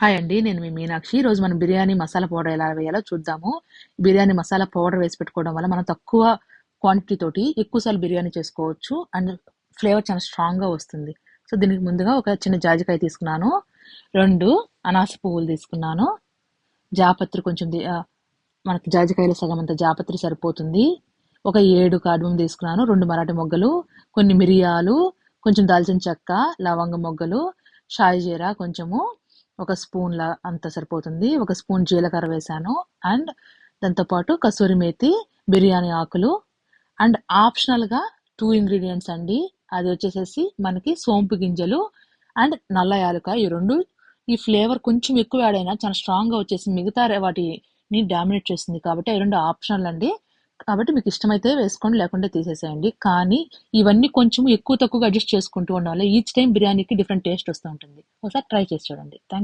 Hi అండి. నేను మీ మీనాక్షి. ఈరోజు మనం బిర్యానీ మసాలా పౌడర్ ఎలా వేయాలో చూద్దాము. బిర్యానీ మసాలా పౌడర్ వేసి పెట్టుకోవడం వల్ల మనం తక్కువ క్వాంటిటీ తోటి ఎక్కువ సార్లు బిర్యానీ చేసుకోవచ్చు. అండ్ ఫ్లేవర్ చాలా స్ట్రాంగ్‌గా వస్తుంది. సో, దీనికి ముందుగా ఒక చిన్న జాజికాయ తీసుకున్నాను. 2 అనాస పువ్వులు తీసుకున్నాను. జాపత్రి కొంచెం మనకి జాజికాయలో సగం అంత జాపత్రి సరిపోతుంది. ఒక 7 కార్డమం తీసుకున్నాను. 2 మరాఠీ మొగ్గలు, కొన్ని మిరియాలు, కొంచెం దాల్చిన చెక్క, లవంగ మొగ్గలు, షాయి జీరా కొంచెము, ఒక స్పూన్‌ల అంత సరిపోతుంది. ఒక స్పూన్ జీలకర్ర వేశాను. అండ్ దాంతో పాటు కసూరి మేతి, బిర్యానీ ఆకులు అండ్ ఆప్షనల్‌గా 2 ఇంగ్రీడియెంట్స్ అండి. అది వచ్చేసేసి మనకి సోంపు గింజలు అండ్ నల్ల యాలుకాయ. ఈ 2 ఈ ఫ్లేవర్ కొంచెం ఎక్కువ యాడ్ అయినా చాలా స్ట్రాంగ్‌గా వచ్చేసి మిగతా వాటిని డామినేట్ చేస్తుంది. కాబట్టి అవి 2 ఆప్షనల్ అండి. కాబట్టి మీకు ఇష్టమైతే వేసుకోండి, లేకుంటే తీసేసేయండి. కానీ ఇవన్నీ కొంచెం ఎక్కువ తక్కువగా అడ్జస్ట్ చేసుకుంటూ ఉండాలి. ఈచ్ టైమ్ బిర్యానీకి డిఫరెంట్ టేస్ట్ వస్తూ ఉంటుంది. ఒకసారి ట్రై చేసి చూడండి. Thank you.